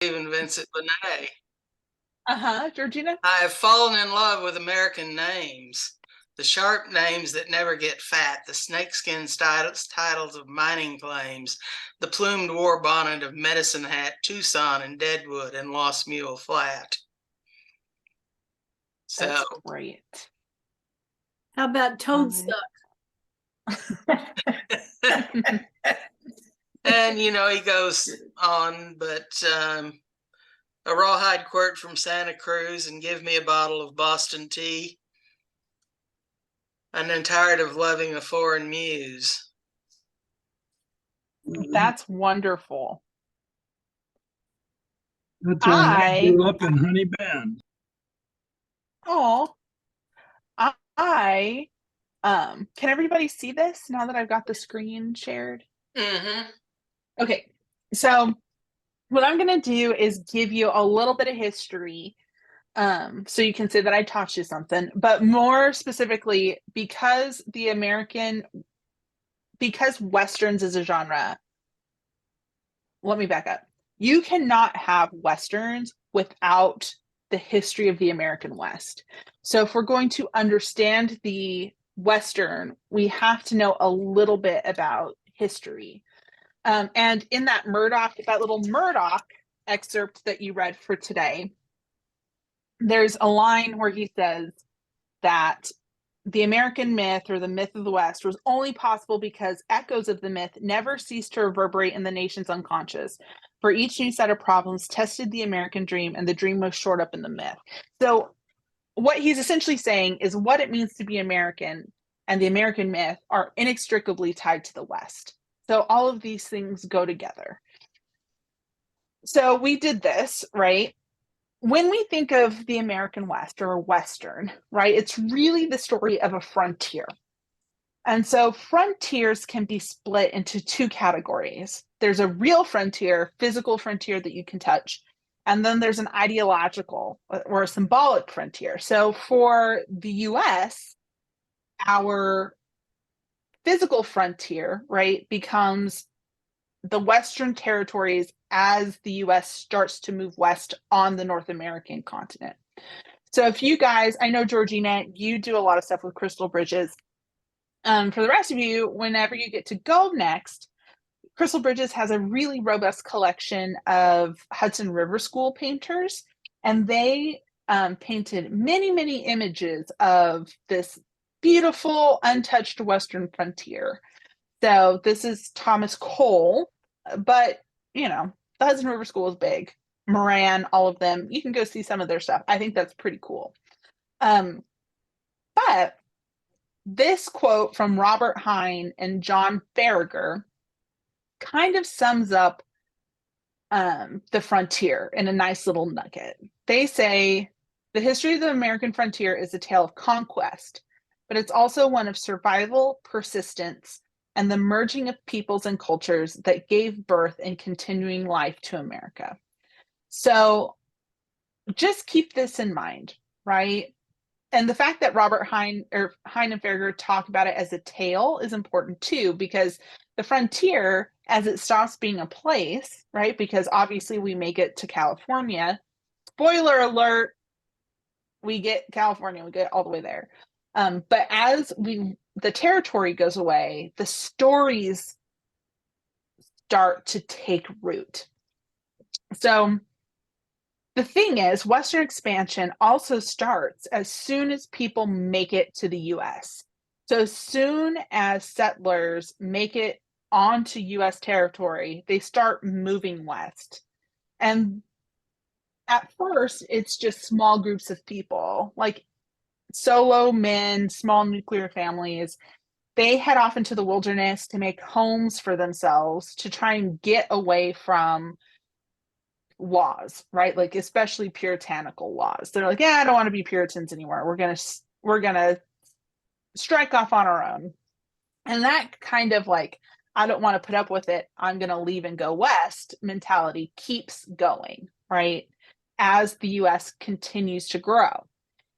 Even Vincent Benet. Georgina? I have fallen in love with American names. The sharp names that never get fat, the snakeskin titles of mining claims, the plumed war bonnet of Medicine Hat, Tucson, and Deadwood, and Lost Mule Flat. So, That's great. How about Toadstool? and he goes on, but a rawhide quirt from Santa Cruz and give me a bottle of Boston tea. I'm tired of loving a foreign muse. That's wonderful. That's why I grew up in Honey Bend. Oh, I can everybody see this now that I've got the screen shared? Mm-hmm. Okay, so what I'm going to do is give you a little bit of history, so you can say that I taught you something, but more specifically, because Westerns is a genre, let me back up. You cannot have Westerns without the history of the American West. So if we're going to understand the Western, we have to know a little bit about history. And in that little Murdoch excerpt that you read for today, there's a line where he says that the American myth, or the myth of the West, was only possible because echoes of the myth never ceased to reverberate in the nation's unconscious. For each new set of problems tested the American dream, and the dream was shored up in the myth. So what he's essentially saying is what it means to be American and the American myth are inextricably tied to the West. So all of these things go together. So we did this, right? When we think of the American West or Western, right, it's really the story of a frontier. And so frontiers can be split into two categories. There's a real frontier, physical frontier that you can touch, and then there's an ideological or a symbolic frontier. So for the US, our physical frontier, right, becomes the Western territories as the US starts to move west on the North American continent. So if you guys, I know Georgina, you do a lot of stuff with crystal bridges. For the rest of you, whenever you get to go next, Crystal Bridges has a really robust collection of Hudson River School painters, and they painted many, many images of this beautiful, untouched Western frontier. So this is Thomas Cole, but the Hudson River School is big. Moran, all of them. You can go see some of their stuff. I think that's pretty cool. But this quote from Robert Hine and John Farragher kind of sums up the frontier in a nice little nugget. They say the history of the American frontier is a tale of conquest, but it's also one of survival, persistence, and the merging of peoples and cultures that gave birth and continuing life to America. So just keep this in mind, right? And the fact that Robert Hine and Farragher talk about it as a tale is important too, because the frontier, as it stops being a place, right? Because obviously we make it to California. Spoiler alert, we get California, we get all the way there. But as the territory goes away, the stories start to take root. So the thing is, Western expansion also starts as soon as people make it to the US. So as soon as settlers make it onto US territory, they start moving west. And at first, it's just small groups of people, like solo men, small nuclear families. They head off into the wilderness to make homes for themselves, to try and get away from laws, right? Like especially puritanical laws. They're like, yeah, I don't want to be Puritans anymore. We're gonna strike off on our own. And that kind of like, I don't want to put up with it, I'm gonna leave and go west mentality keeps going, right? As the US continues to grow.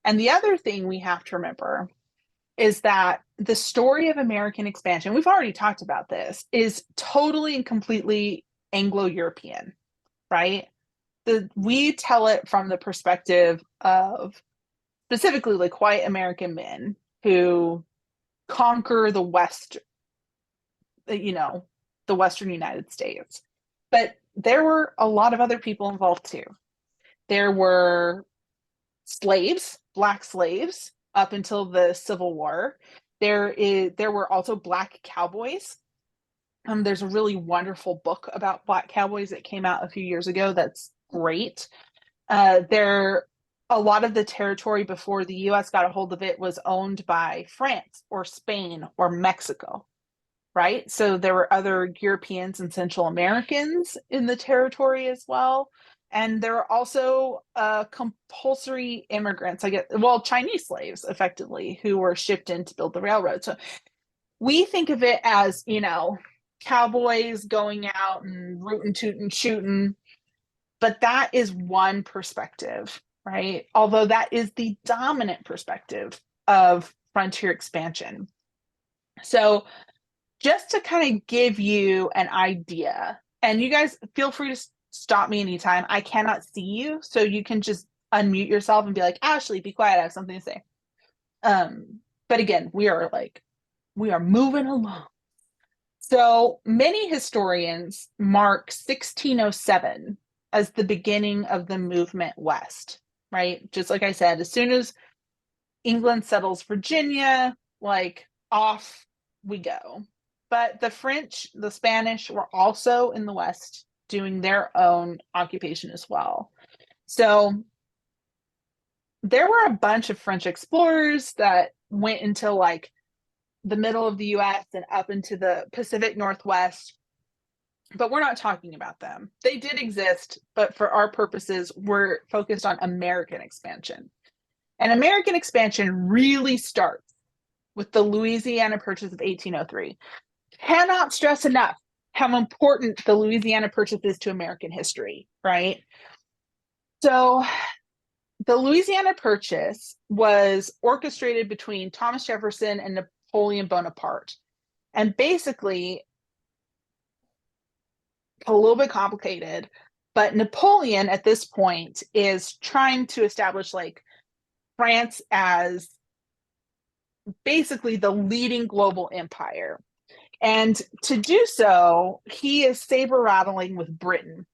And the other thing we have to remember is that the story of American expansion, we've already talked about this, is totally and completely Anglo-European, right? we tell it from the perspective of specifically like white American men who conquer the West, the Western United States. But there were a lot of other people involved too. There were slaves, black slaves, up until the Civil War. There were also black cowboys. There's a really wonderful book about black cowboys that came out a few years ago that's great. A lot of the territory before the US got a hold of it was owned by France or Spain or Mexico, right? So there were other Europeans and Central Americans in the territory as well. And there were also compulsory immigrants, Chinese slaves, effectively, who were shipped in to build the railroad. So we think of it as, cowboys going out and rootin' tootin' shooting, but that is one perspective, right? Although that is the dominant perspective of frontier expansion. So just to kind of give you an idea, and you guys feel free to stop me anytime. I cannot see you, so you can just unmute yourself and be like, Ashley, be quiet, I have something to say. But again, we are moving along. So many historians mark 1607 as the beginning of the movement west, right? Just like I said, as soon as England settles Virginia, off we go. But the French, the Spanish were also in the West doing their own occupation as well. So there were a bunch of French explorers that went into the middle of the US and up into the Pacific Northwest, but we're not talking about them. They did exist, but for our purposes, we're focused on American expansion. And American expansion really starts with the Louisiana Purchase of 1803. Cannot stress enough how important the Louisiana Purchase is to American history, right? So the Louisiana Purchase was orchestrated between Thomas Jefferson and Napoleon Bonaparte. And basically, a little bit complicated, but Napoleon at this point is trying to establish France as basically the leading global empire. And to do so, he is saber rattling with Britain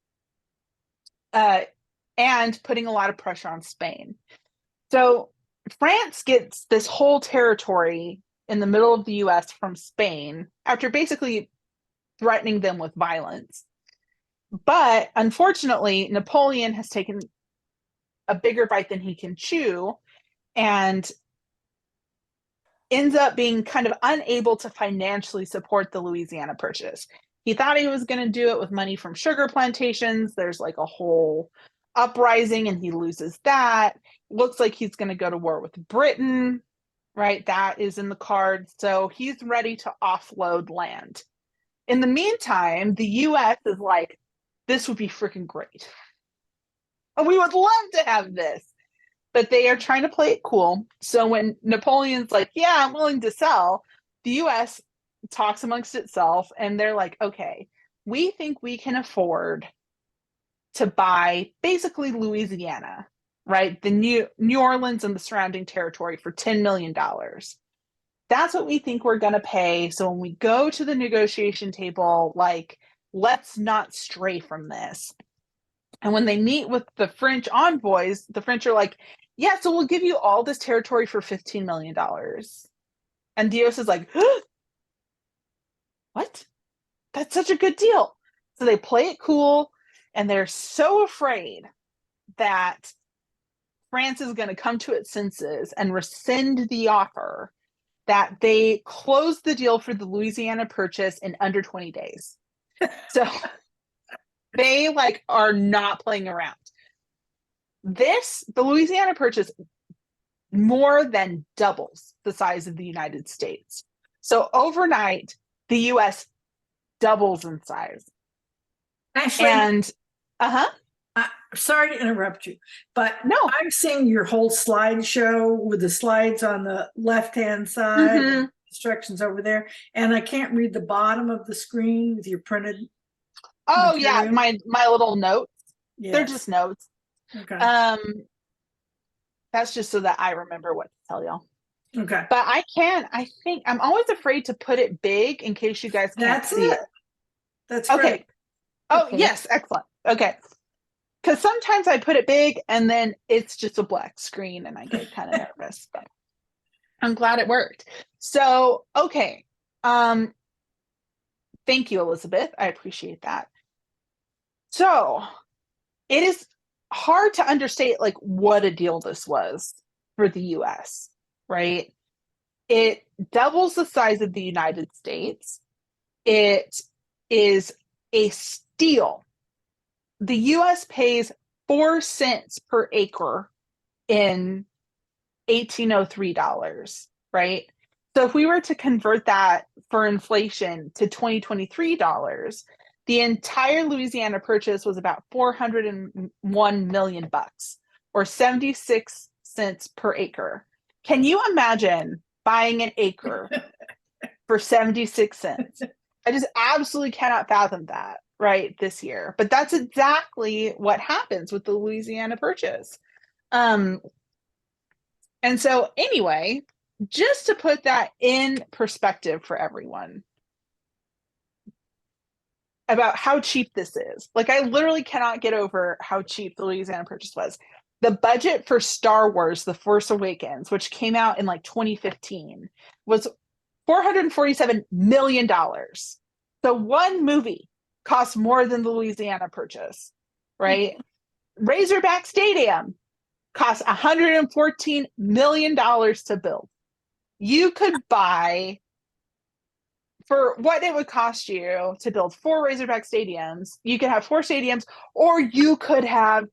and putting a lot of pressure on Spain. So France gets this whole territory in the middle of the US from Spain after basically threatening them with violence. But unfortunately, Napoleon has taken a bigger bite than he can chew and ends up being kind of unable to financially support the Louisiana Purchase. He thought he was going to do it with money from sugar plantations. There's a whole uprising and he loses that. Looks like he's going to go to war with Britain, right? That is in the cards. So he's ready to offload land. In the meantime, the US is this would be freaking great. And we would love to have this. But they are trying to play it cool. So when Napoleon's yeah, I'm willing to sell, the US talks amongst itself and they're okay, we think we can afford to buy basically Louisiana, right? The New Orleans and the surrounding territory for $10 million. That's what we think we're going to pay. So when we go to the negotiation table, let's not stray from this. And when they meet with the French envoys, the French are yeah, so we'll give you all this territory for $15 million. And Dios is what? That's such a good deal. So they play it cool, and they're so afraid that France is going to come to its senses and rescind the offer that they close the deal for the Louisiana Purchase in under 20 days. So they are not playing around. The Louisiana Purchase more than doubles the size of the United States. So overnight, the US doubles in size. Actually, and sorry to interrupt you, but no, I'm seeing your whole slideshow with the slides on the left-hand side, and instructions over there, and I can't read the bottom of the screen with your printed Oh material. yeah, my little notes. They're Yes. just notes. Okay. That's just so that I remember what to tell y'all. Okay. But I think I'm always afraid to put it big in case you guys can't That's see it. it. That's Okay. great. Oh, Okay. yes, excellent. Okay. Because sometimes I put it big and then it's just a black screen and I get kind of nervous, but I'm glad it worked. So, okay. Thank you, Elizabeth. I appreciate that. So, it is hard to understate like what a deal this was for the US, right? It doubles the size of the United States. It is a steal. The US pays 4 cents per acre in 1803 dollars, right? So if we were to convert that for inflation to 2023 dollars, the entire Louisiana purchase was about 401 million bucks or 76 cents per acre. Can you imagine buying an acre for 76 cents? I just absolutely cannot fathom that right this year. But that's exactly what happens with the Louisiana purchase. And so anyway, just to put that in perspective for everyone about how cheap this is. Like I literally cannot get over how cheap the Louisiana purchase was. The budget for Star Wars: The Force Awakens, which came out in like 2015, was $447 million. So one movie cost more than the Louisiana purchase, right? Razorback Stadium cost $114 million to build. You could buy, for what it would cost you to build 4 Razorback stadiums, you could have 4 stadiums, or you could have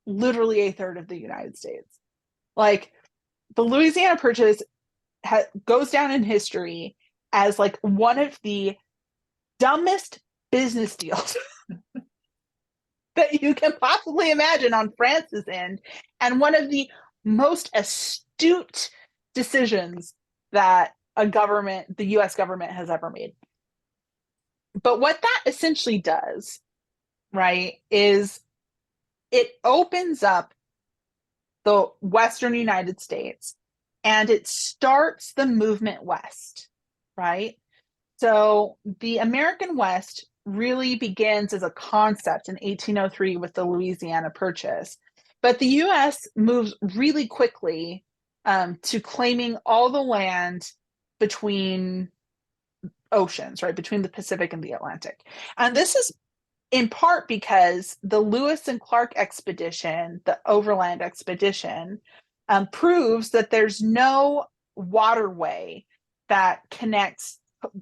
literally a third of the United States. Like the Louisiana purchase goes down in history as like one of the dumbest business deals that you can possibly imagine on France's end, and one of the most astute decisions that the US government has ever made. But what that essentially does, right, is it opens up the Western United States and it starts the movement west, right? So the American West really begins as a concept in 1803 with the Louisiana Purchase. But the US moves really quickly to claiming all the land between oceans, right, between the Pacific and the Atlantic. And this is in part because the Lewis and Clark expedition, the overland expedition, proves that there's no waterway that connects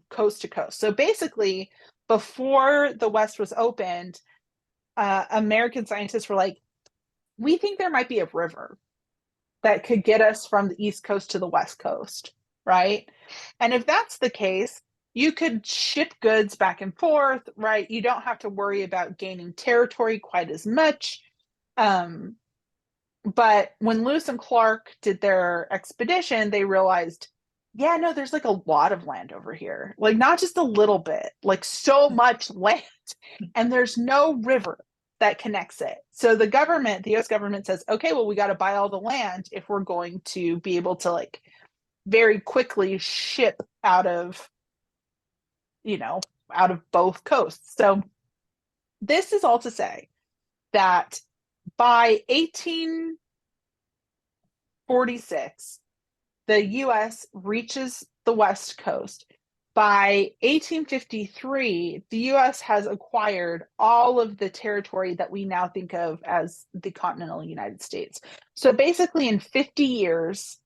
coast to coast. So basically, before the West was opened, American scientists were like, we think there might be a river that could get us from the East Coast to the West Coast, right? And if that's the case, you could ship goods back and forth, right? You don't have to worry about gaining territory quite as much. But when Lewis and Clark did their expedition, they realized, yeah, no, there's like a lot of land over here. Like not just a little bit, like so much land. And there's no river that connects it. So the US government says, okay, well, we got to buy all the land if we're going to be able to like very quickly ship out of both coasts. So this is all to say that by 1846, the US reaches the West Coast. By 1853, the US has acquired all of the territory that we now think of as the continental United States. So basically, in 50 years,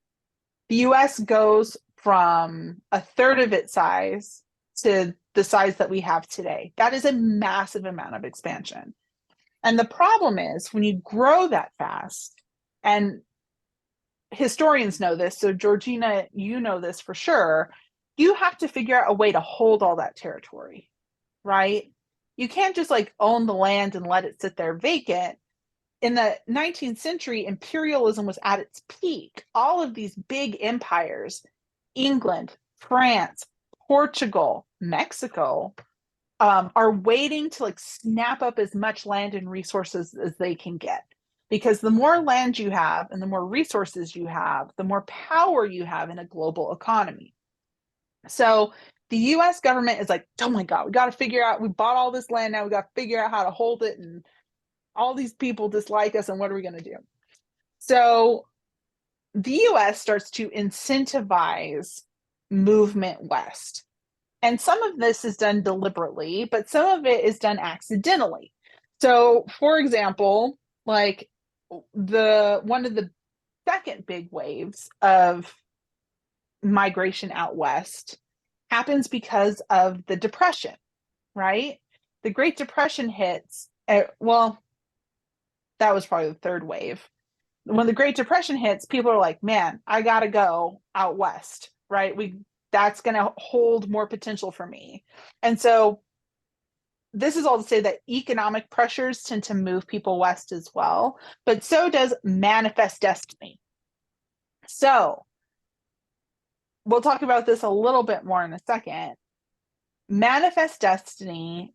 the US goes from a third of its size to the size that we have today. That is a massive amount of expansion. And the problem is when you grow that fast, and historians know this, so Georgina, you know this for sure, you have to figure out a way to hold all that territory, right? You can't just like own the land and let it sit there vacant. In the 19th century, imperialism was at its peak. All of these big empires, England, France, Portugal, Mexico, are waiting to like snap up as much land and resources as they can get. Because the more land you have and the more resources you have, the more power you have in a global economy. So the US government is like, oh my God, we got to figure out, we bought all this land now, we got to figure out how to hold it. And all these people dislike us, and what are we going to do? So the US starts to incentivize movement west. And some of this is done deliberately, but some of it is done accidentally. So, for example, like one of the second big waves of migration out west happens because of the Depression, right? The Great Depression hits, well, that was probably the third wave. When the Great Depression hits, people are like, man, I gotta go out west, right? That's gonna hold more potential for me. And so this is all to say that economic pressures tend to move people west as well, but so does manifest destiny. So we'll talk about this a little bit more in a second. Manifest destiny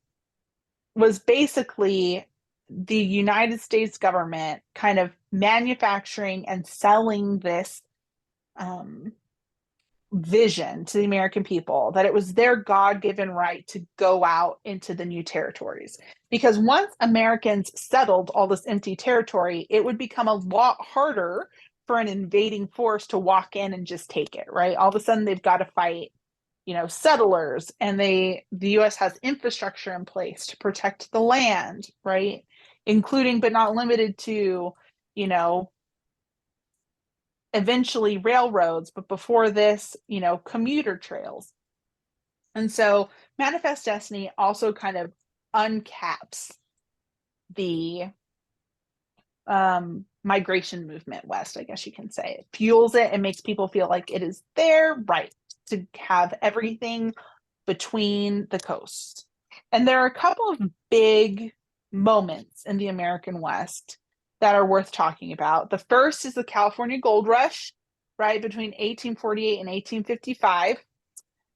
was basically the United States government kind of manufacturing and selling this vision to the American people that it was their God-given right to go out into the new territories. Because once Americans settled all this empty territory, it would become a lot harder for an invading force to walk in and just take it, right? All of a sudden they've got to fight, settlers, and the US has infrastructure in place to protect the land, right? Including but not limited to, eventually railroads, but before this, commuter trails. And so Manifest Destiny also kind of uncaps the migration movement west, I guess you can say. It fuels it and makes people feel like it is their right to have everything between the coasts. And there are a couple of big moments in the American West that are worth talking about. The first is the California Gold Rush, right, between 1848 and 1855.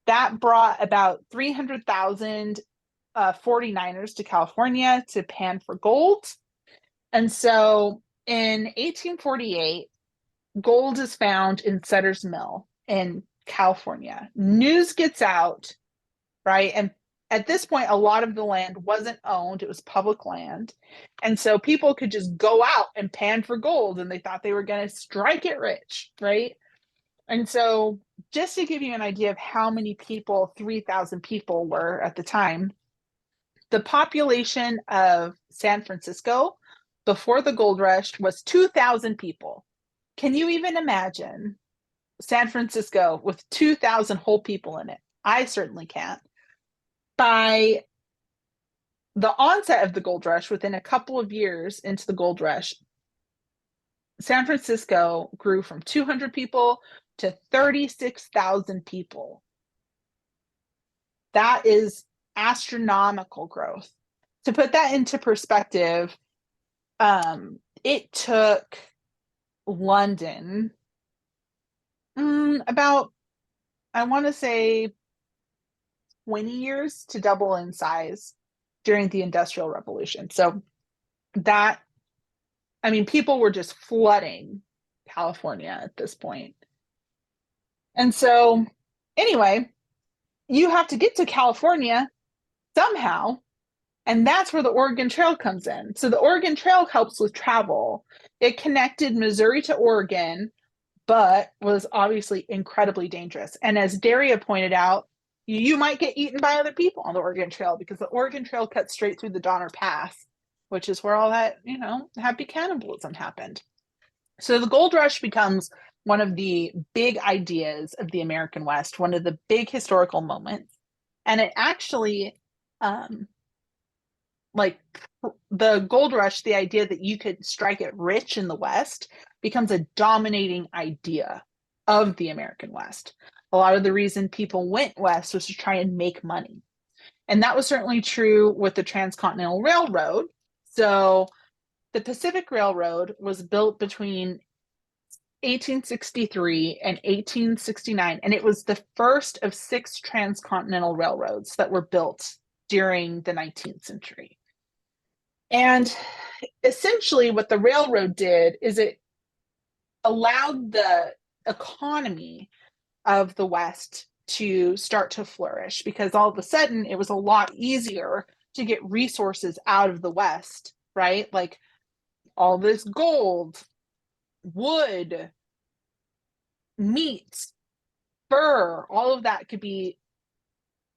That brought about 300,000 49ers to California to pan for gold. And so in 1848, gold is found in Sutter's Mill in California. News gets out, right? And at this point, a lot of the land wasn't owned. It was public land. And so people could just go out and pan for gold, and they thought they were going to strike it rich, right? And so just to give you an idea of how many people, 3,000 people were at the time, the population of San Francisco before the gold rush was 2,000 people. Can you even imagine San Francisco with 2,000 whole people in it? I certainly can't. By the onset of the gold rush, within a couple of years into the gold rush, San Francisco grew from 200 people to 36,000 people. That is astronomical growth. To put that into perspective, it took London about, I want to say, 20 years to double in size during the Industrial Revolution. So people were just flooding California at this point. And so anyway, you have to get to California somehow, and that's where the Oregon Trail comes in. So the Oregon Trail helps with travel. It connected Missouri to Oregon, but was obviously incredibly dangerous. And as Daria pointed out, you might get eaten by other people on the Oregon Trail, because the Oregon Trail cuts straight through the Donner Pass, which is where all that, happy cannibalism happened. So the gold rush becomes one of the big ideas of the American West, one of the big historical moments. And it actually, the gold rush, the idea that you could strike it rich in the West, becomes a dominating idea of the American West. A lot of the reason people went west was to try and make money. And that was certainly true with the Transcontinental Railroad. So the Pacific Railroad was built between 1863 and 1869, and it was the first of 6 transcontinental railroads that were built during the 19th century. And essentially what the railroad did is it allowed the economy of the West to start to flourish, because all of a sudden it was a lot easier to get resources out of the West, right? Like all this gold, wood, meat, fur, all of that could be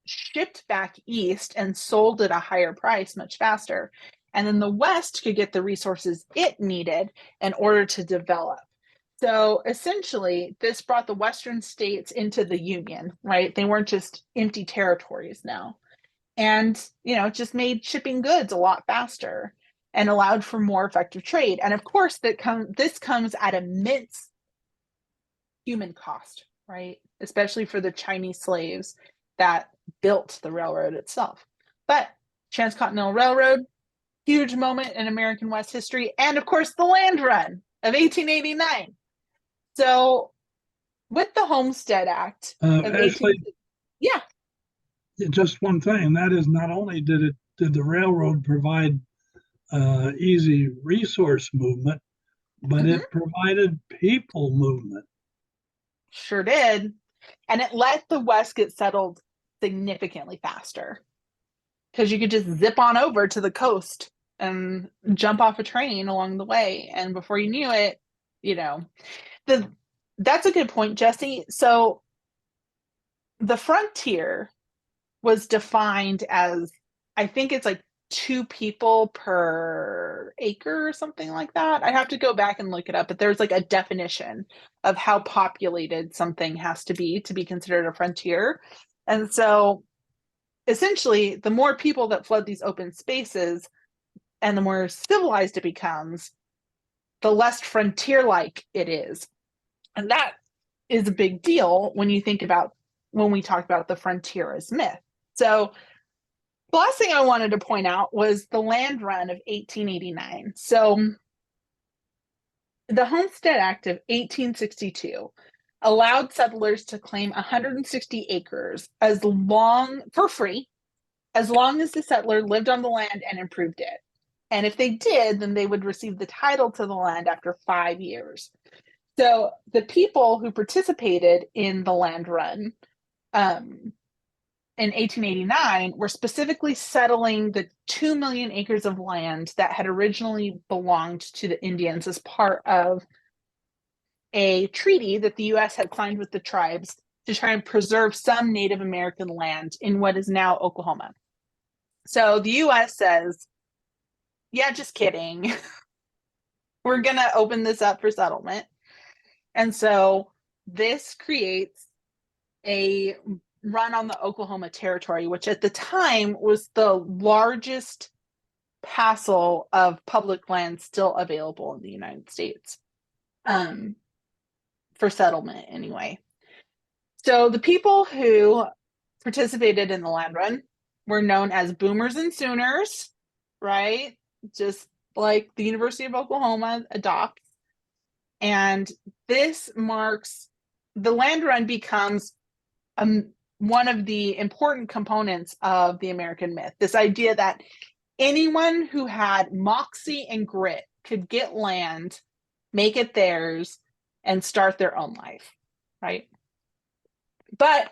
shipped back east and sold at a higher price much faster. And then the West could get the resources it needed in order to develop. So essentially, this brought the Western states into the Union, right? They weren't just empty territories now. And, it just made shipping goods a lot faster and allowed for more effective trade. And of course, this comes at immense human cost, right? Especially for the Chinese slaves that built the railroad itself. But Transcontinental Railroad, huge moment in American West history. And of course, the land run of 1889. So with the Homestead Act of Actually, yeah. just one thing, that is, not only did the railroad provide easy resource movement, but it provided people movement. Sure did. And it let the West get settled significantly faster, because you could just zip on over to the coast and jump off a train along the way. And before you knew it, that's a good point, Jesse. So the frontier was defined as, I think it's like 2 people per acre or something like that. I have to go back and look it up, but there's like a definition of how populated something has to be considered a frontier. And so essentially, the more people that flood these open spaces and the more civilized it becomes, the less frontier-like it is. And that is a big deal when you think about when we talk about the frontier as myth. So the last thing I wanted to point out was the land run of 1889. So the Homestead Act of 1862 allowed settlers to claim 160 acres for free, as long as the settler lived on the land and improved it. And if they did, then they would receive the title to the land after 5 years. So the people who participated in the land run in 1889 were specifically settling the 2 million acres of land that had originally belonged to the Indians as part of a treaty that the U.S. had signed with the tribes to try and preserve some Native American land in what is now Oklahoma. So the U.S. says, yeah, just kidding. We're going to open this up for settlement. And so this creates a run on the Oklahoma Territory, which at the time was the largest parcel of public land still available in the United States, for settlement anyway. So the people who participated in the land run were known as boomers and sooners, right? Just like the University of Oklahoma adopts. And this marks, the land run becomes one of the important components of the American myth. This idea that anyone who had moxie and grit could get land, make it theirs, and start their own life, right? But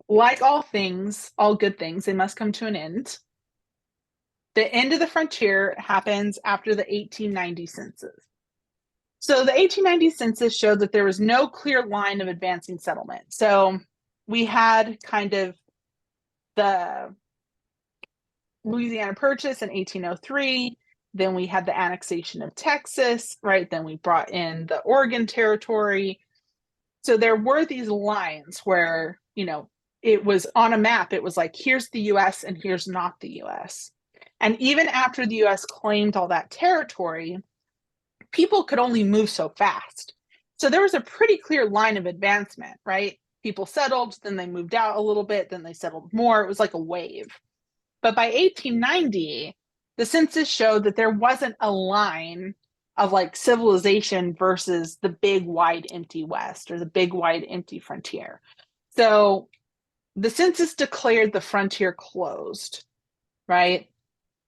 like all things, all good things, they must come to an end. The end of the frontier happens after the 1890 census. So the 1890 census showed that there was no clear line of advancing settlement. So we had kind of the Louisiana Purchase in 1803. Then we had the annexation of Texas, right? Then we brought in the Oregon Territory. So there were these lines where, it was on a map. It was like, here's the US and here's not the US. And even after the US claimed all that territory, people could only move so fast. So there was a pretty clear line of advancement, right? People settled, then they moved out a little bit, then they settled more. It was like a wave. But by 1890, the census showed that there wasn't a line of like civilization versus the big, wide, empty West or the big, wide, empty frontier. So the census declared the frontier closed, right?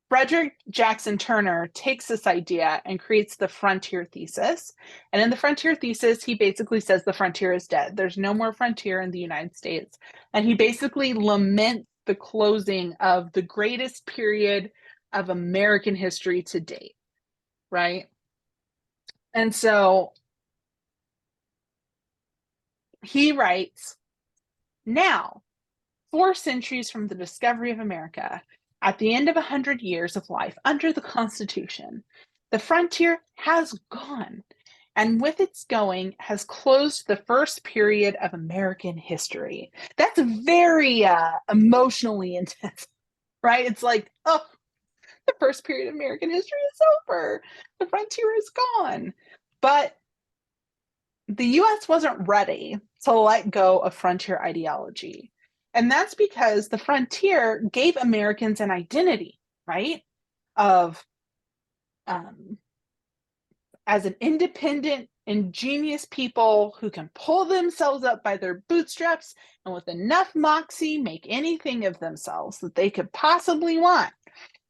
Frederick Jackson Turner takes this idea and creates the frontier thesis. And in the frontier thesis, he basically says the frontier is dead. There's no more frontier in the United States. And he basically laments the closing of the greatest period of American history to date, right? And so he writes, now, 4 centuries from the discovery of America, at the end of 100 years of life under the Constitution, the frontier has gone, and with its going has closed the first period of American history. That's very emotionally intense, right? It's like, oh, the first period of American history is over. The frontier is gone. But the US wasn't ready to let go of frontier ideology. And that's because the frontier gave Americans an identity, right? Of as an independent, ingenious people who can pull themselves up by their bootstraps and with enough moxie make anything of themselves that they could possibly want.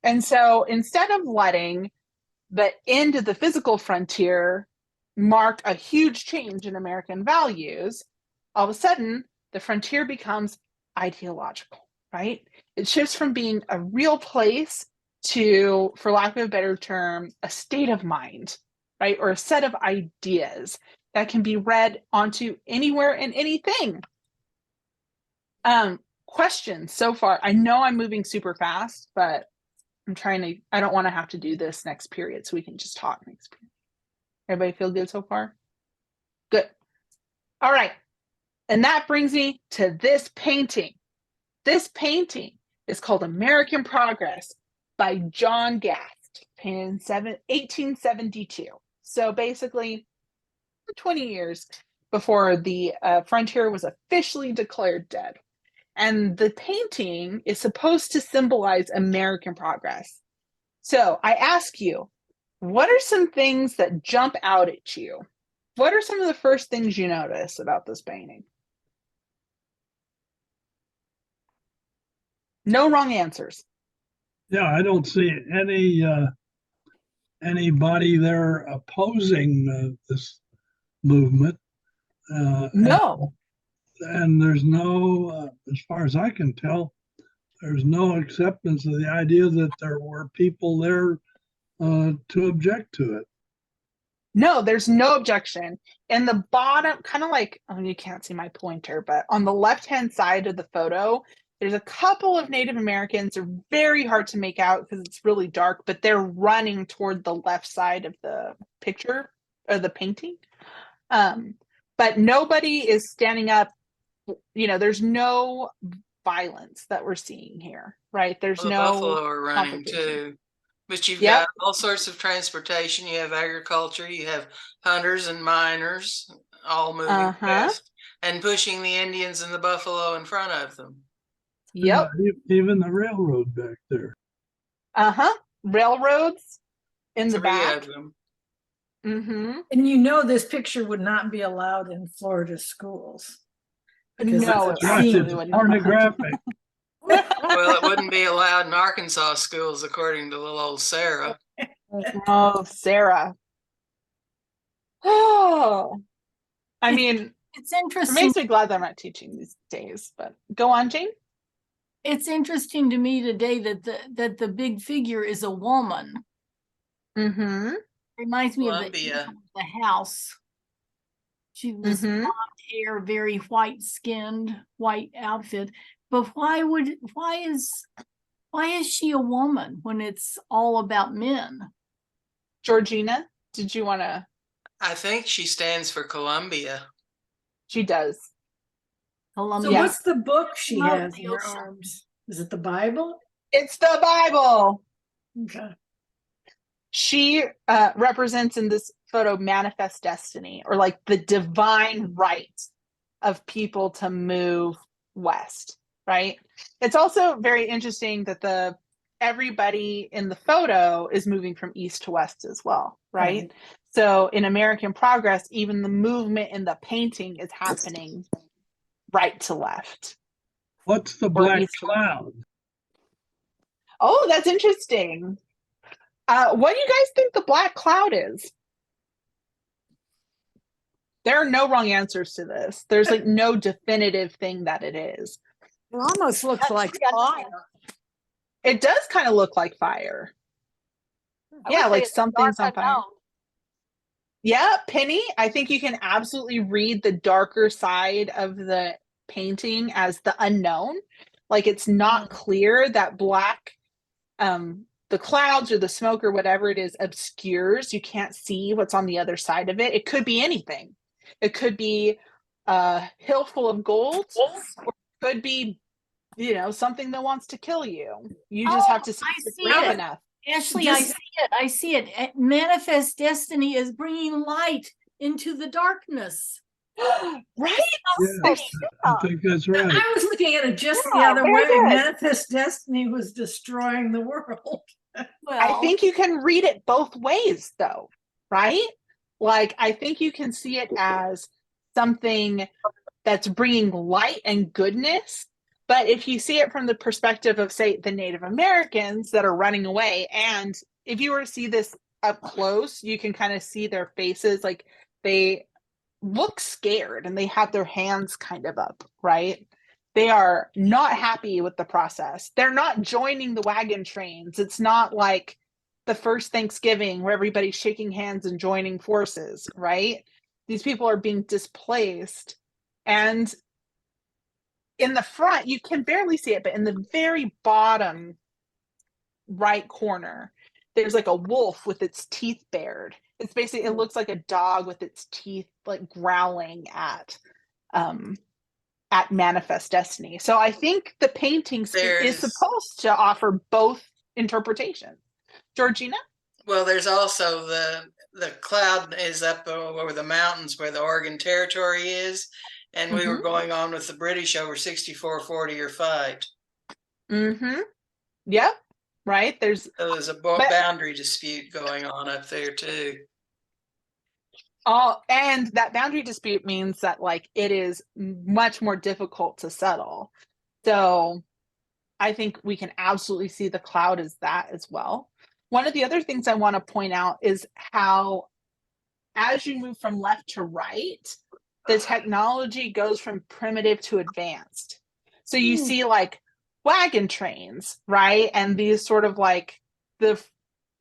And so instead of letting the end of the physical frontier mark a huge change in American values, all of a sudden the frontier becomes ideological, right? It shifts from being a real place to, for lack of a better term, a state of mind, right? Or a set of ideas that can be read onto anywhere and anything. Questions so far? I know I'm moving super fast, but I don't want to have to do this next period, so we can just talk next period. Everybody feel good so far? Good. All right. And that brings me to this painting. This painting is called American Progress by John Gast, painted in 1872. So basically 20 years before the frontier was officially declared dead. And the painting is supposed to symbolize American progress. So I ask you, what are some things that jump out at you? What are some of the first things you notice about this painting? No wrong answers. Yeah, I don't see anybody there opposing this movement. No. And there's no, as far as I can tell, there's no acceptance of the idea that there were people there to object to it. No, there's no objection. In the bottom, kind of like, oh, you can't see my pointer, but on the left-hand side of the photo, there's a couple of Native Americans. They're very hard to make out because it's really dark, but they're running toward the left side of the picture or the painting. But nobody is standing up. You know, there's no violence that we're seeing here, right? There's The no buffalo are running too. But you've got all sorts of transportation. You have agriculture, you have hunters and miners all moving west and pushing the Indians and the buffalo in front of them. Yep. Yeah, even the railroad back there. Railroads in the 3 back. of them. And you know this picture would not be allowed in Florida schools. No, That's right. It's pornographic. Well, it wouldn't be allowed in Arkansas schools, according to little old Sarah. Oh, Sarah. Oh, I mean, it's it interesting. makes me glad that I'm not teaching these days, but go on, Jane. It's interesting to me today that the big figure is a woman. Reminds me Columbia. of the house. She was blonde hair, very white skinned, white outfit. But why is she a woman when it's all about men? Georgina, did you want to? I think she stands for Columbia. She does. So what's the book she No, has in her arms? Is it the Bible? It's the Bible. Okay. She represents in this photo manifest destiny, or like the divine right of people to move west, right? It's also very interesting that everybody in the photo is moving from east to west as well, right? So in American Progress, even the movement in the painting is happening right to left. What's the or black east. cloud? Oh, that's interesting. What do you guys think the black cloud is? There are no wrong answers to this. There's like no definitive thing that it is. It almost looks like fire. It does kind of look like fire. I Yeah, would say like it's a something's on dark fire. unknown. Yeah, Penny, I think you can absolutely read the darker side of the painting as the unknown. Like it's not clear that black, the clouds or the smoke or whatever it is obscures. You can't see what's on the other side of it. It could be anything. It could be a hill full of gold, or it could be, something that wants to kill you. You just have to see I if it's see brave it. enough. Ashley, I Just- see it. I see it. Manifest destiny is bringing light into the darkness. Right? Yes, I think that's right. I was looking at it just the Yeah, other very way. good. Manifest destiny was destroying the world. I Well, think you can read it both ways, though, right? Like, I think you can see it as something that's bringing light and goodness. But if you see it from the perspective of, say, the Native Americans that are running away, and if you were to see this up close, you can kind of see their faces, like they look scared and they have their hands kind of up, right? They are not happy with the process. They're not joining the wagon trains. It's not like the first Thanksgiving where everybody's shaking hands and joining forces, right? These people are being displaced. And in the front, you can barely see it, but in the very bottom right corner, there's like a wolf with its teeth bared. It's basically, it looks like a dog with its teeth like growling at Manifest Destiny. So I think the painting is supposed to offer both interpretations. Georgina? Well, there's also the cloud is up over the mountains where the Oregon Territory is, and we were going on with the British over 64-40 or fight. Yep. Right. There's a boundary dispute going on up there too. And that boundary dispute means that like it is much more difficult to settle. So I think we can absolutely see the cloud as that as well. One of the other things I want to point out is how, as you move from left to right, the technology goes from primitive to advanced. So you see like wagon trains, right? And these sort of like the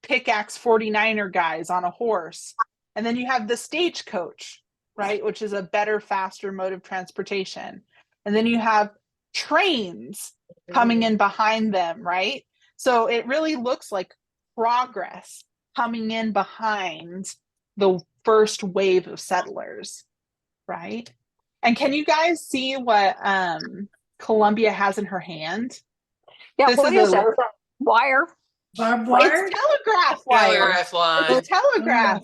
pickaxe 49er guys on a horse. And then you have the stagecoach, right? Which is a better, faster mode of transportation. And then you have trains coming in behind them, right? So it really looks like progress coming in behind the first wave of settlers, right? And can you guys see what Columbia has in her hand? Yeah, what is that? Wire? Barbed wire? It's telegraph wire. Telegraph line. It's telegraph.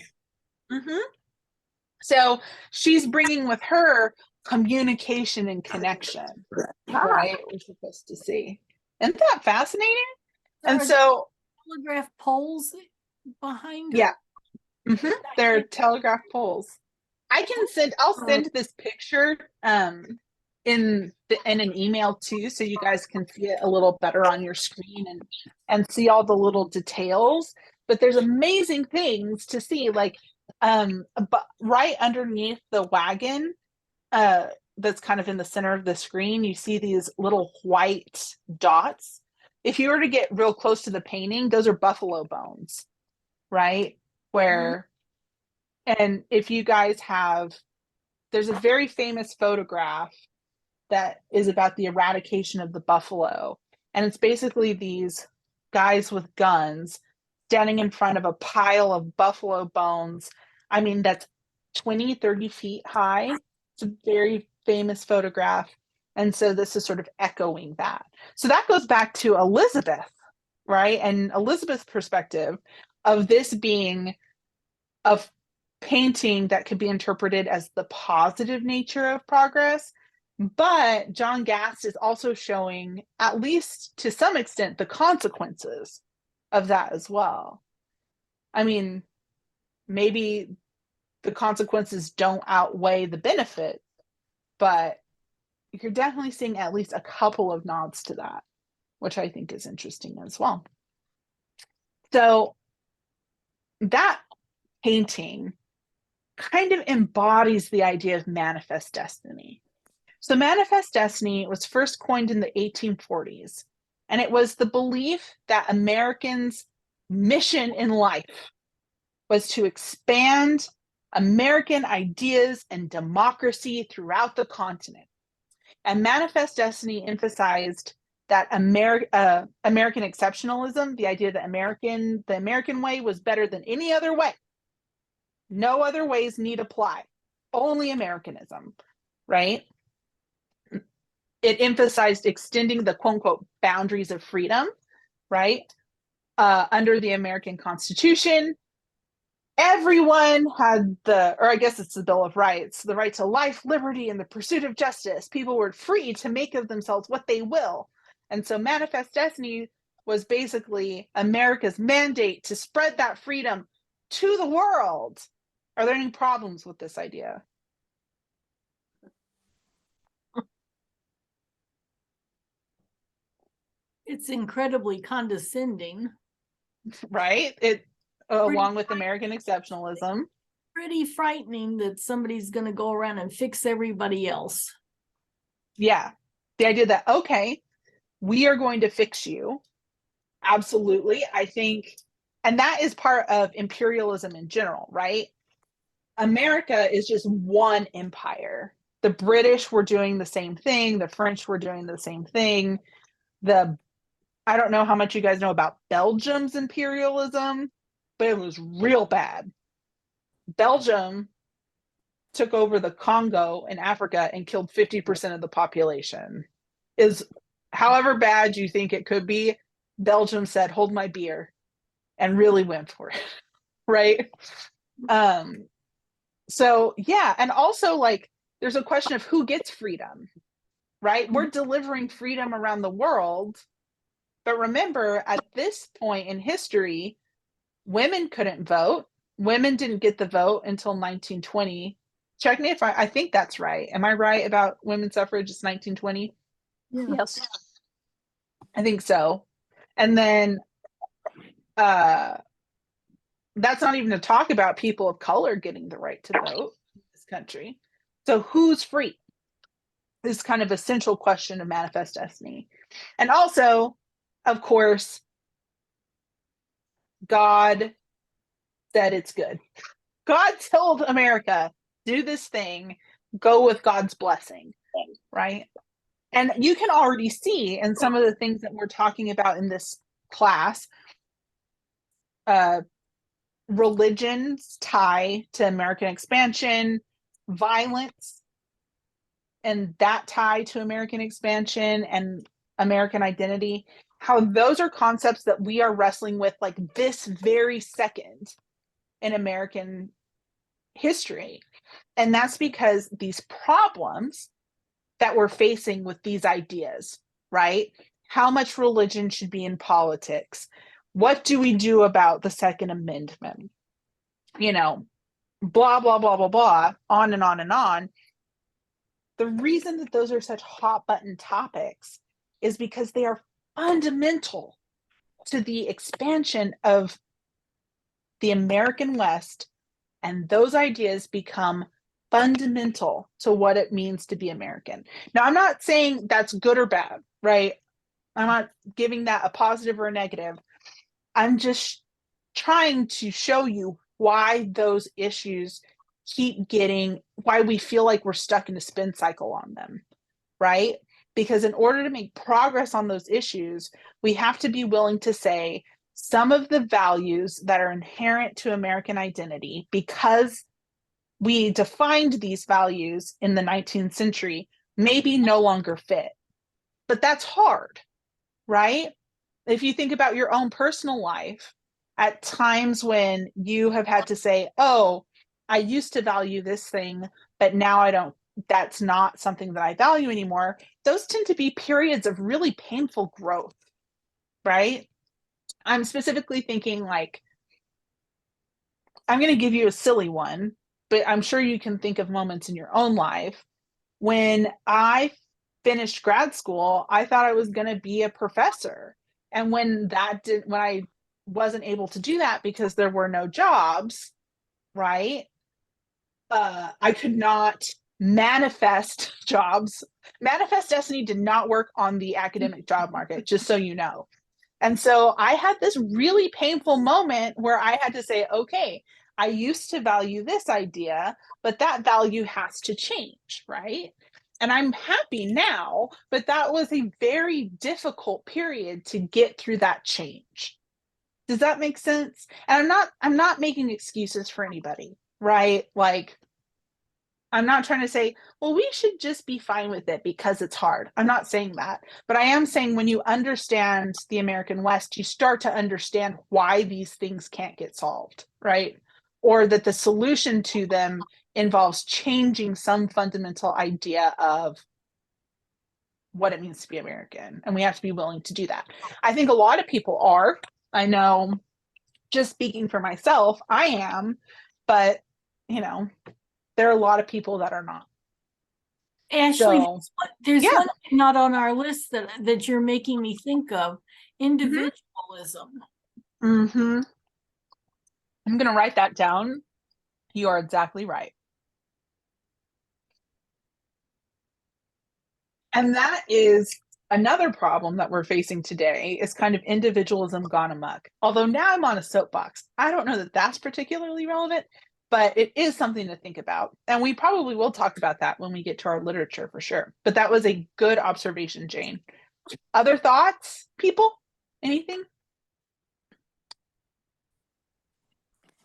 So she's bringing with her communication and connection, right? We're supposed to see. Isn't that fascinating? And so telegraph poles behind her. Yeah. They're telegraph poles. I'll send this picture in an email too, so you guys can see it a little better on your screen and see all the little details. But there's amazing things to see, like but right underneath the wagon that's kind of in the center of the screen, you see these little white dots. If you were to get real close to the painting, those are buffalo bones, right? And if you guys there's a very famous photograph that is about the eradication of the buffalo. And it's basically these guys with guns standing in front of a pile of buffalo bones. I mean, that's 20, 30 feet high. It's a very famous photograph. And so this is sort of echoing that. So that goes back to Elizabeth, right? And Elizabeth's perspective of this being a painting that could be interpreted as the positive nature of progress. But John Gast is also showing, at least to some extent, the consequences of that as well. I mean, maybe the consequences don't outweigh the benefit, but you're definitely seeing at least a couple of nods to that, which I think is interesting as well. So that painting kind of embodies the idea of manifest destiny. So manifest destiny was first coined in the 1840s, and it was the belief that Americans' mission in life was to expand American ideas and democracy throughout the continent. And manifest destiny emphasized that American exceptionalism, the idea that the American way was better than any other way. No other ways need apply. Only Americanism, right? It emphasized extending the quote unquote boundaries of freedom, right? Under the American Constitution, everyone had or I guess it's the Bill of Rights, the right to life, liberty, and the pursuit of justice. People were free to make of themselves what they will. And so manifest destiny was basically America's mandate to spread that freedom to the world. Are there any problems with this idea? It's incredibly condescending. Right? It along with American exceptionalism. Pretty frightening that somebody's going to go around and fix everybody else. Yeah. The idea that, okay, we are going to fix you. Absolutely. I think, and that is part of imperialism in general, right? America is just one empire. The British were doing the same thing. The French were doing the same thing. I don't know how much you guys know about Belgium's imperialism, but it was real bad. Belgium took over the Congo in Africa and killed 50% of the population. Is however bad you think it could be, Belgium said, hold my beer, and really went for it. Right? So yeah, and also like there's a question of who gets freedom, right? We're delivering freedom around the world. But remember, at this point in history, women couldn't vote. Women didn't get the vote until 1920. Check me if I think that's right. Am I right about women's suffrage? It's 1920? Yeah. Yes. I think so. And then that's not even to talk about people of color getting the right to vote in this country. So who's free? This is kind of a central question of manifest destiny. And also, of course, God said it's good. God told America, do this thing, go with God's blessing, right? And you can already see in some of the things that we're talking about in this class, religion's tie to American expansion, violence, and that tie to American expansion and American identity, how those are concepts that we are wrestling with like this very second in American history. And that's because these problems that we're facing with these ideas, right? How much religion should be in politics? What do we do about the Second Amendment? You know, blah, blah, blah, blah, blah, on and on and on. The reason that those are such hot button topics is because they are fundamental to the expansion of the American West, and those ideas become fundamental to what it means to be American. Now, I'm not saying that's good or bad, right? I'm not giving that a positive or a negative. I'm just trying to show you why those issues why we feel like we're stuck in a spin cycle on them, right? Because in order to make progress on those issues, we have to be willing to say some of the values that are inherent to American identity, because we defined these values in the 19th century, maybe no longer fit. But that's hard, right? If you think about your own personal life, at times when you have had to say, oh, I used to value this thing, but now I don't, that's not something that I value anymore. Those tend to be periods of really painful growth, right? I'm specifically thinking like, I'm going to give you a silly one, but I'm sure you can think of moments in your own life when I finished grad school, I thought I was going to be a professor. And when I wasn't able to do that because there were no jobs, right? I could not manifest jobs. Manifest Destiny did not work on the academic job market, just so you know. And so I had this really painful moment where I had to say, okay, I used to value this idea, but that value has to change, right? And I'm happy now, but that was a very difficult period to get through that change. Does that make sense? And I'm not making excuses for anybody, right? Like, I'm not trying to say, well, we should just be fine with it because it's hard. I'm not saying that. But I am saying when you understand the American West, you start to understand why these things can't get solved, right? Or that the solution to them involves changing some fundamental idea of what it means to be American. And we have to be willing to do that. I think a lot of people are. I know, just speaking for myself, I am. But, you know, there are a lot of people that are not. Ashley, So, there's yeah. one thing not on our list that you're making me think of: individualism. Mm-hmm. I'm going to write that down. You are exactly right. And that is another problem that we're facing today, is kind of individualism gone amok. Although now I'm on a soapbox. I don't know that that's particularly relevant, but it is something to think about. And we probably will talk about that when we get to our literature for sure. But that was a good observation, Jane. Other thoughts, people? Anything?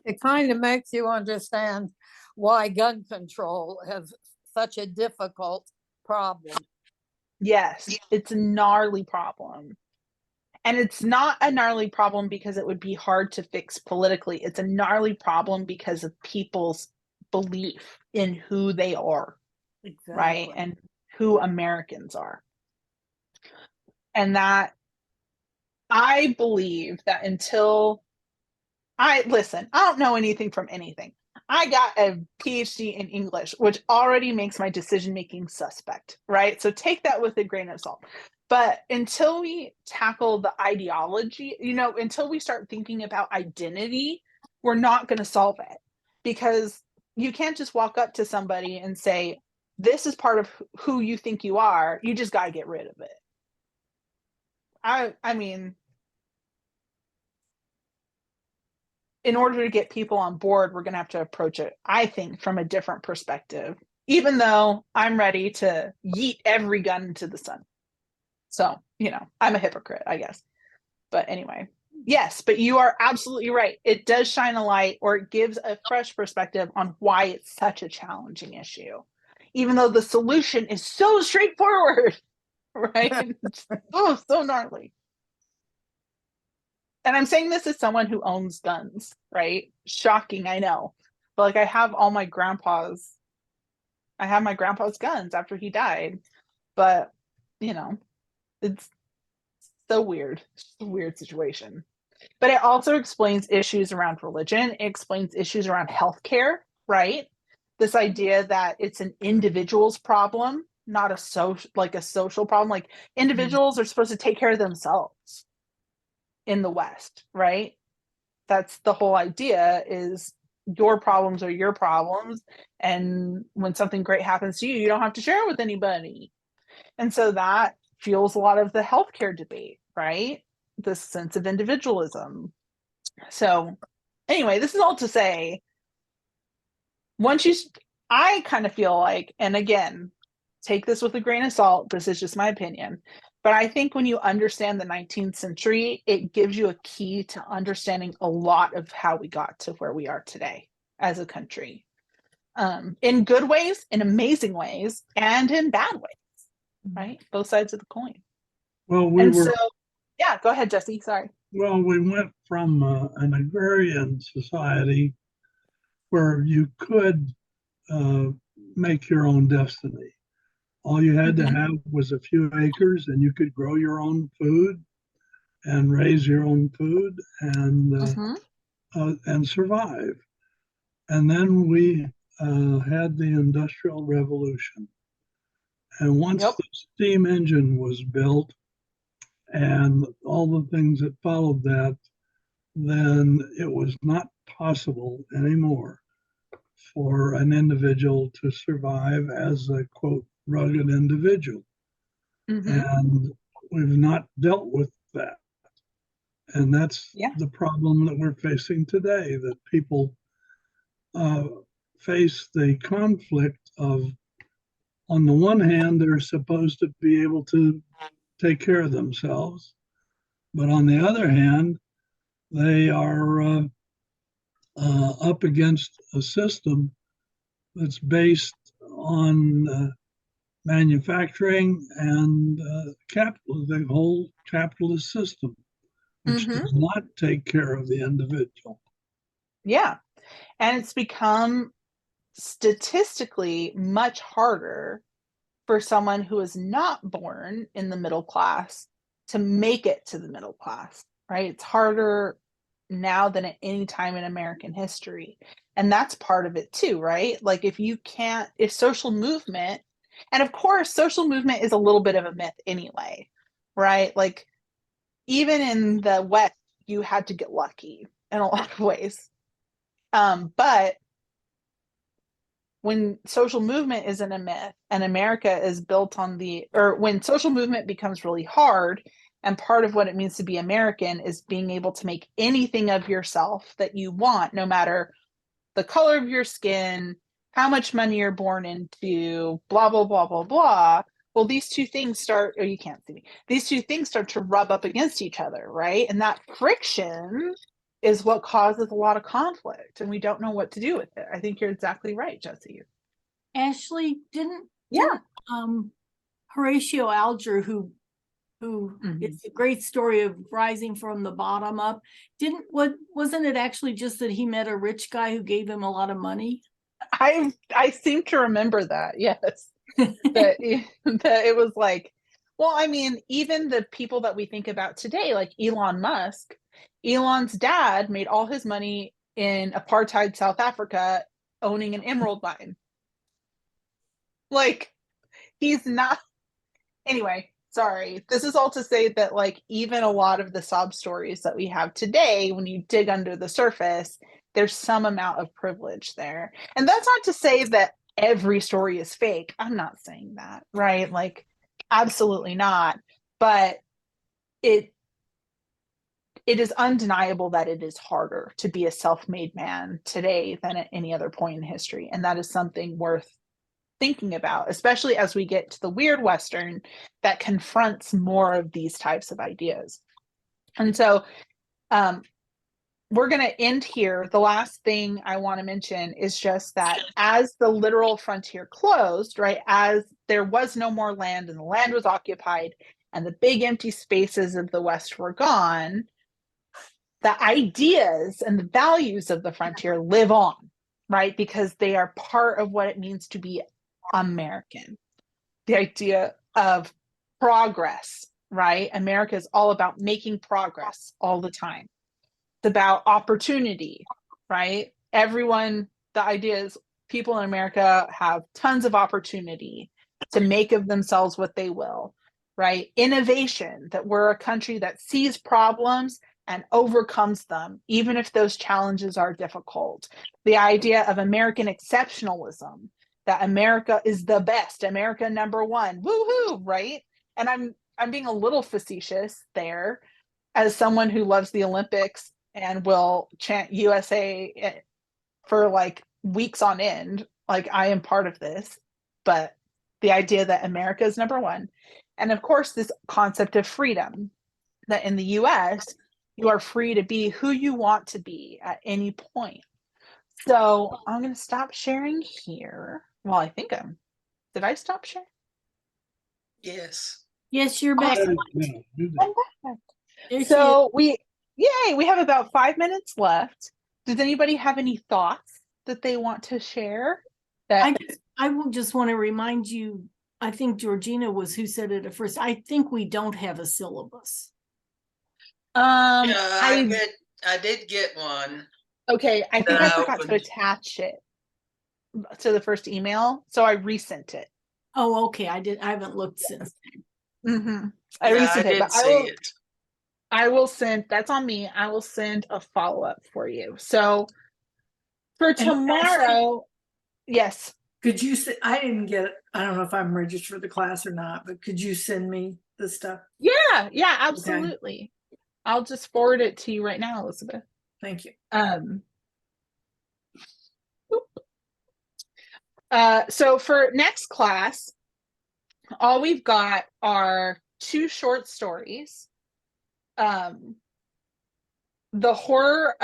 It kind of makes you understand why gun control is such a difficult problem. Yes, it's a gnarly problem. And it's not a gnarly problem because it would be hard to fix politically. It's a gnarly problem because of people's belief in who they are, Exactly. right? And who Americans are. And that I believe that I don't know anything from anything. I got a PhD in English, which already makes my decision making suspect, right? So take that with a grain of salt. But until we tackle the ideology, until we start thinking about identity, we're not going to solve it, because you can't just walk up to somebody and say, this is part of who you think you are. You just got to get rid of it. I mean, in order to get people on board, we're going to have to approach it, I think, from a different perspective, even though I'm ready to yeet every gun into the sun. So, I'm a hypocrite, I guess. But anyway, yes, but you are absolutely right. It does shine a light, or it gives a fresh perspective on why it's such a challenging issue, even though the solution is so straightforward, right? So gnarly. And I'm saying this as someone who owns guns, right? Shocking, I know. But like, I have my grandpa's guns after he died. But, it's so weird. It's a weird situation. But it also explains issues around religion. It explains issues around healthcare, right? This idea that it's an individual's problem, not a social problem. Like, individuals are supposed to take care of themselves in the West, right? That's the whole idea, is your problems are your problems. And when something great happens to you, you don't have to share it with anybody. And so that fuels a lot of the healthcare debate, right? This sense of individualism. So anyway, this is all to say, I kind of feel like, and again, take this with a grain of salt, this is just my opinion, but I think when you understand the 19th century, it gives you a key to understanding a lot of how we got to where we are today as a country, in good ways, in amazing ways, and in bad ways, right? Both sides of the coin. Well, yeah, go ahead, Jesse. Sorry. Well, we went from an agrarian society where you could make your own destiny. All you had to have was a few acres, and you could grow your own food and raise your own food and survive. And then we had the Industrial Revolution, And once Yep. the steam engine was built and all the things that followed that, then it was not possible anymore for an individual to survive as a quote rugged individual. Mhm. And we've not dealt with that. And that's Yeah. the problem that we're facing today, that people face the conflict of, on the one hand, they're supposed to be able to take care of themselves, but on the other hand, they are up against a system that's based on manufacturing and capital, the whole capitalist system, which Mhm. does not take care of the individual. Yeah. And it's become statistically much harder for someone who is not born in the middle class to make it to the middle class, right? It's harder now than at any time in American history. And that's part of it too, right? Like if social movement, and of course, social movement is a little bit of a myth anyway, right? Like even in the West, you had to get lucky in a lot of ways. But when social movement isn't a myth and America is built on or when social movement becomes really hard, and part of what it means to be American is being able to make anything of yourself that you want, no matter the color of your skin, how much money you're born into, blah, blah, blah, blah, blah. Well, these two things you can't see me, these two things start to rub up against each other, right? And that friction is what causes a lot of conflict, and we don't know what to do with it. I think you're exactly right, Jesse. Ashley, Yeah. Horatio Alger, who Mhm. it's a great story of rising from the bottom up, wasn't it actually just that he met a rich guy who gave him a lot of money? I seem to remember that, yes. that it was like, well, I mean, even the people that we think about today, like Elon Musk, Elon's dad made all his money in apartheid South Africa owning an emerald mine. Like, he's not, anyway, sorry. This is all to say that, like, even a lot of the sob stories that we have today, when you dig under the surface, there's some amount of privilege there. And that's not to say that every story is fake. I'm not saying that, right? Like, absolutely not. But it is undeniable that it is harder to be a self-made man today than at any other point in history. And that is something worth thinking about, especially as we get to the weird Western that confronts more of these types of ideas. And so we're going to end here. The last thing I want to mention is just that as the literal frontier closed, right, as there was no more land and the land was occupied and the big empty spaces of the West were gone, the ideas and the values of the frontier live on, right? Because they are part of what it means to be American. The idea of progress, right? America is all about making progress all the time. It's about opportunity, right? The idea is people in America have tons of opportunity to make of themselves what they will, right? Innovation, that we're a country that sees problems and overcomes them, even if those challenges are difficult. The idea of American exceptionalism, that America is the best, America number one, woohoo, right? And I'm being a little facetious there as someone who loves the Olympics and will chant USA for like weeks on end. Like, I am part of this, but the idea that America is number one. And of course, this concept of freedom, that in the US, you are free to be who you want to be at any point. So I'm going to stop sharing here. Well, did I stop sharing? Yes. Yes, you're back. Awesome. Yeah, do that. I'm back. There she is. So we have about 5 minutes left. Does anybody have any thoughts that they want to share? I will just want to remind you, I think Georgina was who said it at first. I think we don't have a syllabus. I did get one. Okay, I think I forgot to opened. attach it to the first email, so I resent it. Oh, okay. I haven't looked since. Mm-hmm. I Yeah, resent I it, but did see it. I will send, that's on me. I will send a follow-up for you. So for And Ashley, tomorrow, yes. could you say, I didn't get it. I don't know if I'm registered for the class or not, but could you send me the stuff? Yeah, absolutely. I'll just forward it to you right now, Elizabeth. Thank you. So for next class, all we've got are 2 short stories. The Horror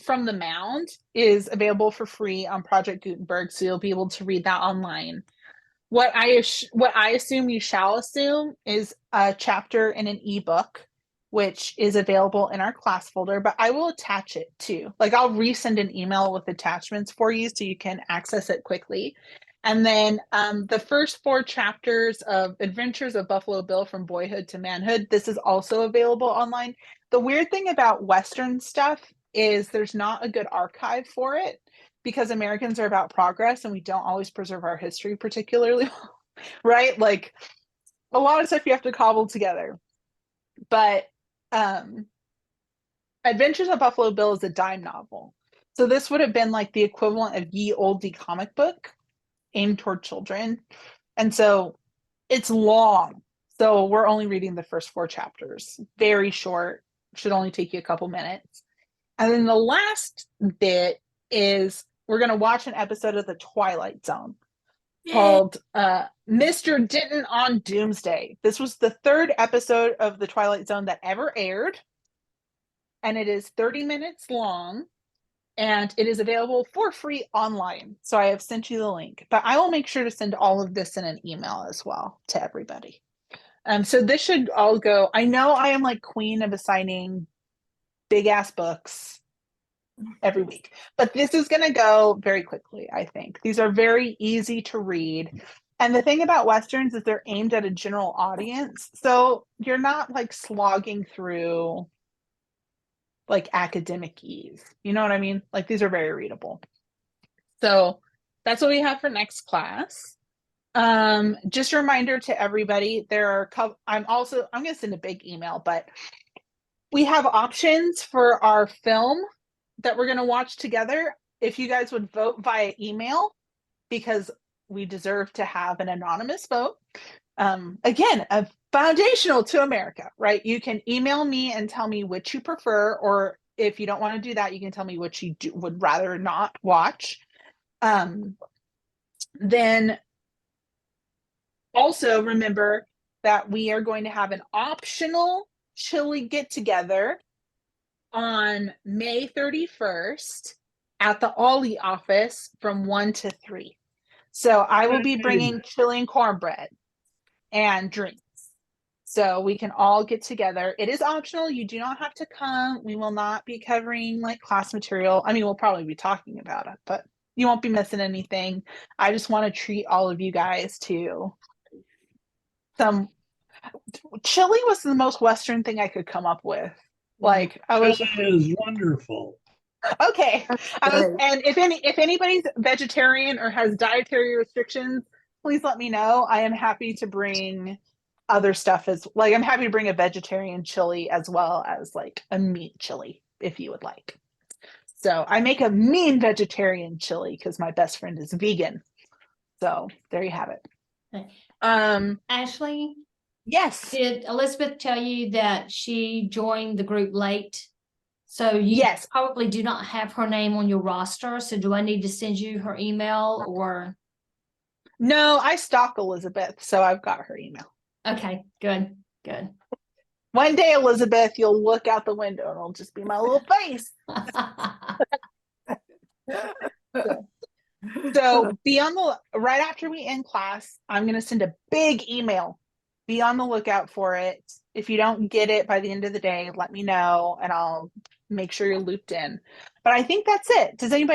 from the Mound is available for free on Project Gutenberg, so you'll be able to read that online. What I assume you shall assume is a chapter in an ebook, which is available in our class folder, but I will attach it too. Like I'll resend an email with attachments for you so you can access it quickly. And then the first 4 chapters of Adventures of Buffalo Bill from Boyhood to Manhood, this is also available online. The weird thing about Western stuff is there's not a good archive for it because Americans are about progress and we don't always preserve our history particularly well, right? Like a lot of stuff you have to cobble together. But Adventures of Buffalo Bill is a dime novel. So this would have been like the equivalent of Ye Olde comic book aimed toward children. And so it's long. So we're only reading the first 4 chapters. Very short, should only take you a couple minutes. And then the last bit is we're going to watch an episode of The Twilight Zone called Mr. Denton on Doomsday. This was the 3rd episode of The Twilight Zone that ever aired. And it is 30 minutes long. And it is available for free online. So I have sent you the link. But I will make sure to send all of this in an email as well to everybody. So this should all go. I know I am like queen of assigning big ass books every week, but this is going to go very quickly. I think these are very easy to read. And the thing about Westerns is they're aimed at a general audience. So you're not like slogging through like academic ease. You know what I mean? Like these are very readable. So that's what we have for next class. Just a reminder to everybody, I'm going to send a big email, but we have options for our film that we're going to watch together. If you guys would vote via email, because we deserve to have an anonymous vote. Again, a foundational to America, right? You can email me and tell me which you prefer, or if you don't want to do that, you can tell me which you would rather not watch. Then also remember that we are going to have an optional chili get together on May 31st at the OLLI office from 1 to 3. So I will be bringing chili and cornbread and drinks. So we can all get together. It is optional. You do not have to come. We will not be covering like class material. I mean, we'll probably be talking about it, but you won't be missing anything. I just want to treat all of you guys to some chili was the most Western thing I could come up with. Like I was Chili is wonderful. okay. And if anybody's vegetarian or has dietary restrictions, please let me know. I am happy to bring other stuff as like I'm happy to bring a vegetarian chili as well as like a meat chili if you would like. So I make a mean vegetarian chili because my best friend is vegan. So there you have it. Ashley, Yes. did Elizabeth tell you that she joined the group late? So you Yes. probably do not have her name on your roster. So do I need to send you her email or? No, I stalk Elizabeth, so I've got her email. Okay, good. One day, Elizabeth, you'll look out the window and it'll just be my little face. So be on the right after we end class, I'm going to send a big email. Be on the lookout for it. If you don't get it by the end of the day, let me know and I'll make sure you're looped in. But I think that's it. Does anybody